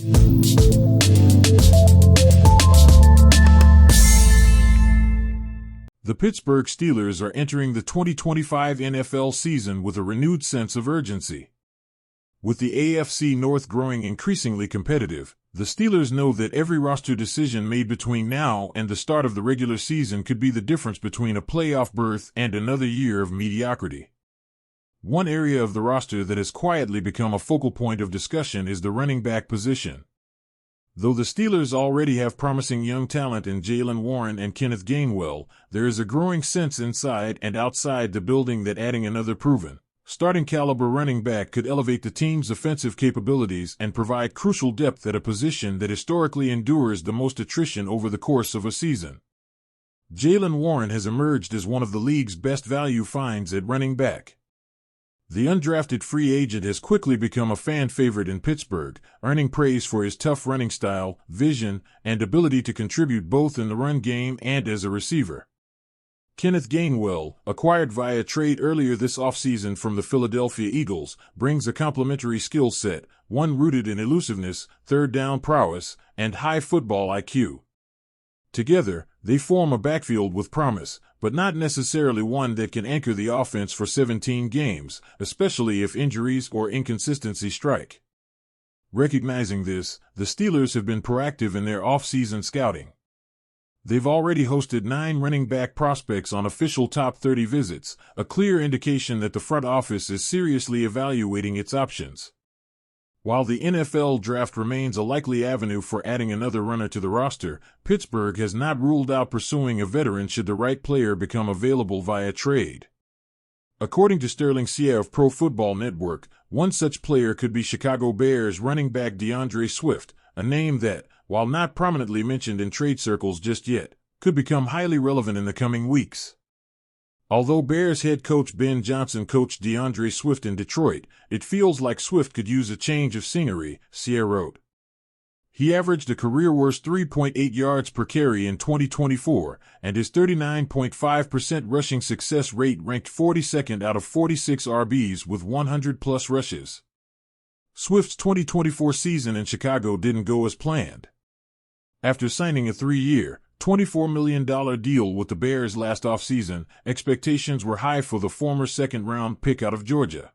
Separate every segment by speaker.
Speaker 1: The Pittsburgh Steelers are entering the 2025 NFL season with a renewed sense of urgency. With the AFC North growing increasingly competitive, the Steelers know that every roster decision made between now and the start of the regular season could be the difference between a playoff berth and another year of mediocrity. One area of the roster that has quietly become a focal point of discussion is the running back position. Though the Steelers already have promising young talent in Jaylen Warren and Kenneth Gainwell, there is a growing sense inside and outside the building that adding another proven, starting-caliber running back could elevate the team's offensive capabilities and provide crucial depth at a position that historically endures the most attrition over the course of a season. Jaylen Warren has emerged as one of the league's best value finds at running back. The undrafted free agent has quickly become a fan favorite in Pittsburgh, earning praise for his tough running style, vision, and ability to contribute both in the run game and as a receiver. Kenneth Gainwell, acquired via trade earlier this offseason from the Philadelphia Eagles, brings a complementary skill set, one rooted in elusiveness, third-down prowess, and high football IQ. Together, they form a backfield with promise, but not necessarily one that can anchor the offense for 17 games, especially if injuries or inconsistency strike. Recognizing this, the Steelers have been proactive in their off-season scouting. They've already hosted 9 running back prospects on official top 30 visits, a clear indication that the front office is seriously evaluating its options. While the NFL draft remains a likely avenue for adding another runner to the roster, Pittsburgh has not ruled out pursuing a veteran should the right player become available via trade. According to Sterling Sia of Pro Football Network, one such player could be Chicago Bears running back DeAndre Swift, a name that, while not prominently mentioned in trade circles just yet, could become highly relevant in the coming weeks. Although Bears head coach Ben Johnson coached DeAndre Swift in Detroit, it feels like Swift could use a change of scenery, Sia wrote. He averaged a career-worst 3.8 yards per carry in 2024, and his 39.5% rushing success rate ranked 42nd out of 46 RBs with 100-plus rushes. Swift's 2024 season in Chicago didn't go as planned. After signing a 3-year, $24 million deal with the Bears last offseason, expectations were high for the former second-round pick out of Georgia.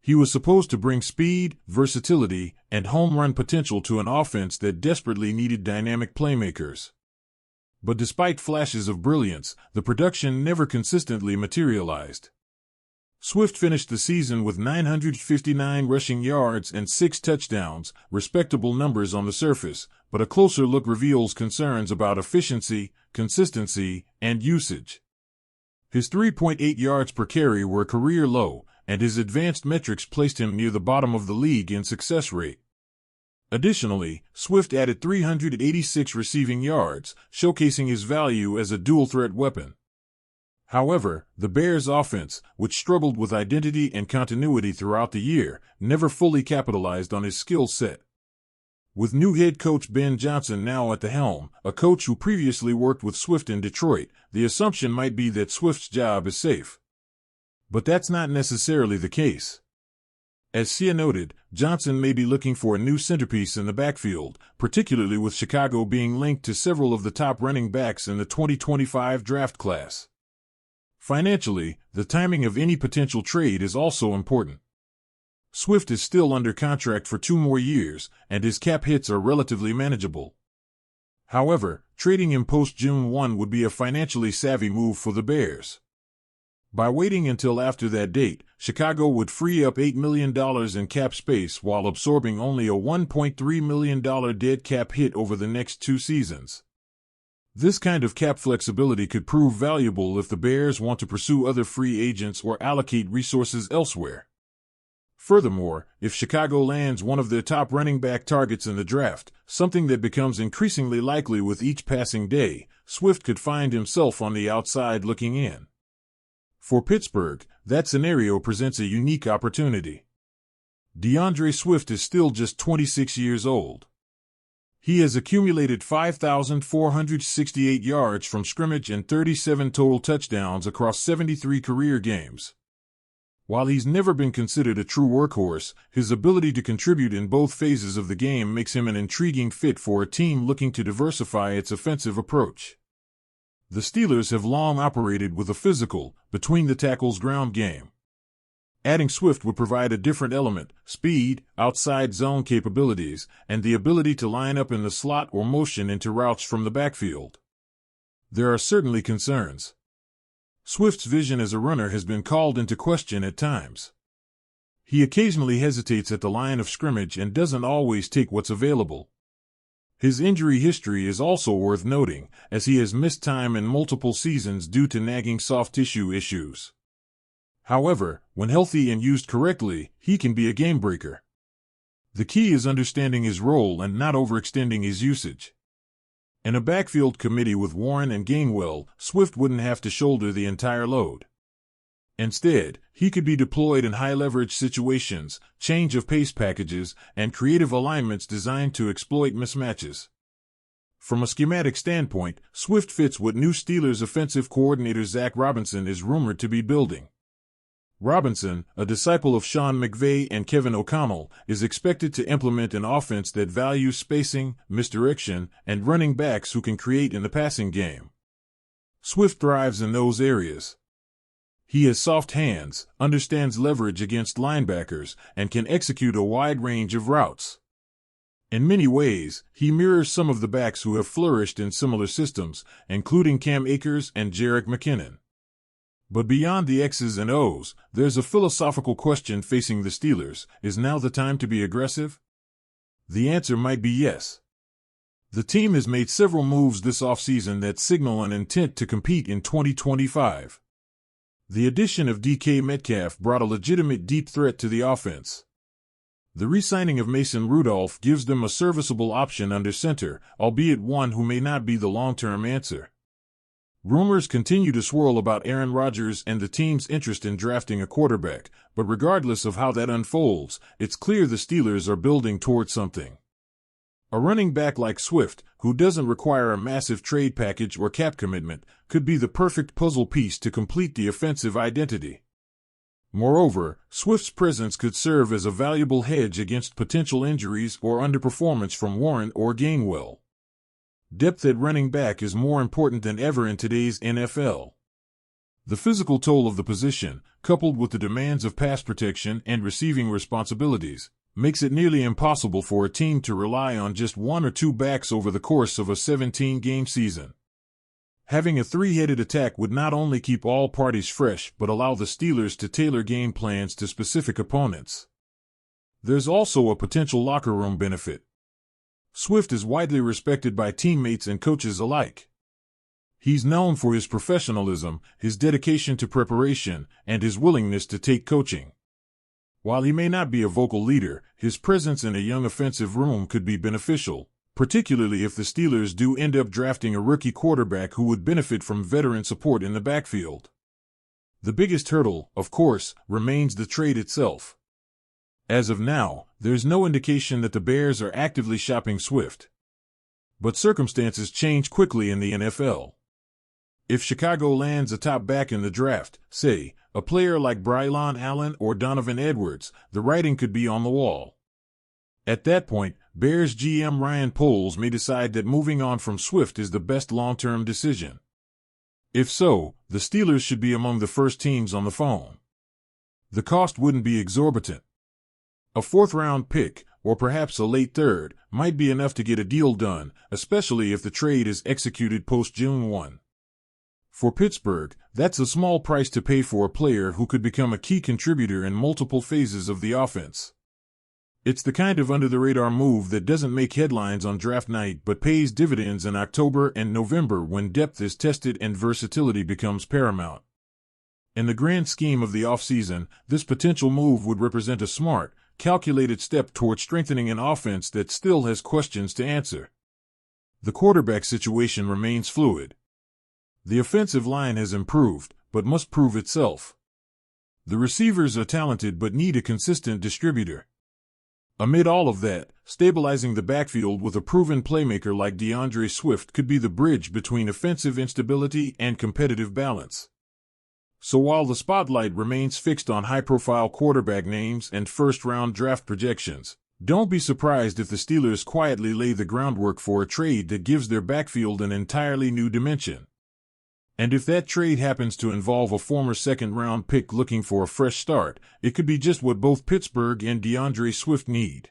Speaker 1: He was supposed to bring speed, versatility, and home run potential to an offense that desperately needed dynamic playmakers. But despite flashes of brilliance, the production never consistently materialized. Swift finished the season with 959 rushing yards and 6 touchdowns, respectable numbers on the surface, but a closer look reveals concerns about efficiency, consistency, and usage. His 3.8 yards per carry were a career low, and his advanced metrics placed him near the bottom of the league in success rate. Additionally, Swift added 386 receiving yards, showcasing his value as a dual-threat weapon. However, the Bears' offense, which struggled with identity and continuity throughout the year, never fully capitalized on his skill set. With new head coach Ben Johnson now at the helm, a coach who previously worked with Swift in Detroit, the assumption might be that Swift's job is safe. But that's not necessarily the case. As Sia noted, Johnson may be looking for a new centerpiece in the backfield, particularly with Chicago being linked to several of the top running backs in the 2025 draft class. Financially, the timing of any potential trade is also important. Swift is still under contract for 2 more years, and his cap hits are relatively manageable. However, trading him post-June 1 would be a financially savvy move for the Bears. By waiting until after that date, Chicago would free up $8 million in cap space while absorbing only a $1.3 million dead cap hit over the next 2 seasons. This kind of cap flexibility could prove valuable if the Bears want to pursue other free agents or allocate resources elsewhere. Furthermore, if Chicago lands one of their top running back targets in the draft, something that becomes increasingly likely with each passing day, Swift could find himself on the outside looking in. For Pittsburgh, that scenario presents a unique opportunity. DeAndre Swift is still just 26 years old. He has accumulated 5,468 yards from scrimmage and 37 total touchdowns across 73 career games. While he's never been considered a true workhorse, his ability to contribute in both phases of the game makes him an intriguing fit for a team looking to diversify its offensive approach. The Steelers have long operated with a physical, between-the-tackles ground game. Adding Swift would provide a different element: speed, outside zone capabilities, and the ability to line up in the slot or motion into routes from the backfield. There are certainly concerns. Swift's vision as a runner has been called into question at times. He occasionally hesitates at the line of scrimmage and doesn't always take what's available. His injury history is also worth noting, as he has missed time in multiple seasons due to nagging soft tissue issues. However, when healthy and used correctly, he can be a game-breaker. The key is understanding his role and not overextending his usage. In a backfield committee with Warren and Gainwell, Swift wouldn't have to shoulder the entire load. Instead, he could be deployed in high-leverage situations, change of pace packages, and creative alignments designed to exploit mismatches. From a schematic standpoint, Swift fits what new Steelers offensive coordinator Zach Robinson is rumored to be building. Robinson, a disciple of Sean McVay and Kevin O'Connell, is expected to implement an offense that values spacing, misdirection, and running backs who can create in the passing game. Swift thrives in those areas. He has soft hands, understands leverage against linebackers, and can execute a wide range of routes. In many ways, he mirrors some of the backs who have flourished in similar systems, including Cam Akers and Jerick McKinnon. But beyond the X's and O's, there's a philosophical question facing the Steelers: is now the time to be aggressive? The answer might be yes. The team has made several moves this offseason that signal an intent to compete in 2025. The addition of DK Metcalf brought a legitimate deep threat to the offense. The re-signing of Mason Rudolph gives them a serviceable option under center, albeit one who may not be the long-term answer. Rumors continue to swirl about Aaron Rodgers and the team's interest in drafting a quarterback, but regardless of how that unfolds, it's clear the Steelers are building towards something. A running back like Swift, who doesn't require a massive trade package or cap commitment, could be the perfect puzzle piece to complete the offensive identity. Moreover, Swift's presence could serve as a valuable hedge against potential injuries or underperformance from Warren or Gainwell. Depth at running back is more important than ever in today's NFL. The physical toll of the position, coupled with the demands of pass protection and receiving responsibilities, makes it nearly impossible for a team to rely on just one or two backs over the course of a 17-game season. Having a three-headed attack would not only keep all parties fresh but allow the Steelers to tailor game plans to specific opponents. There's also a potential locker room benefit. Swift is widely respected by teammates and coaches alike. He's known for his professionalism, his dedication to preparation, and his willingness to take coaching. While he may not be a vocal leader, his presence in a young offensive room could be beneficial, particularly if the Steelers do end up drafting a rookie quarterback who would benefit from veteran support in the backfield. The biggest hurdle, of course, remains the trade itself. As of now, there's no indication that the Bears are actively shopping Swift. But circumstances change quickly in the NFL. If Chicago lands a top back in the draft, say, a player like Braylon Allen or Donovan Edwards, the writing could be on the wall. At that point, Bears GM Ryan Poles may decide that moving on from Swift is the best long-term decision. If so, the Steelers should be among the first teams on the phone. The cost wouldn't be exorbitant. A fourth-round pick, or perhaps a late third, might be enough to get a deal done, especially if the trade is executed post-June 1. For Pittsburgh, that's a small price to pay for a player who could become a key contributor in multiple phases of the offense. It's the kind of under-the-radar move that doesn't make headlines on draft night but pays dividends in October and November when depth is tested and versatility becomes paramount. In the grand scheme of the offseason, this potential move would represent a smart, calculated step toward strengthening an offense that still has questions to answer. The quarterback situation remains fluid. The offensive line has improved, but must prove itself. The receivers are talented but need a consistent distributor. Amid all of that, stabilizing the backfield with a proven playmaker like DeAndre Swift could be the bridge between offensive instability and competitive balance. So while the spotlight remains fixed on high-profile quarterback names and first-round draft projections, don't be surprised if the Steelers quietly lay the groundwork for a trade that gives their backfield an entirely new dimension. And if that trade happens to involve a former second-round pick looking for a fresh start, it could be just what both Pittsburgh and DeAndre Swift need.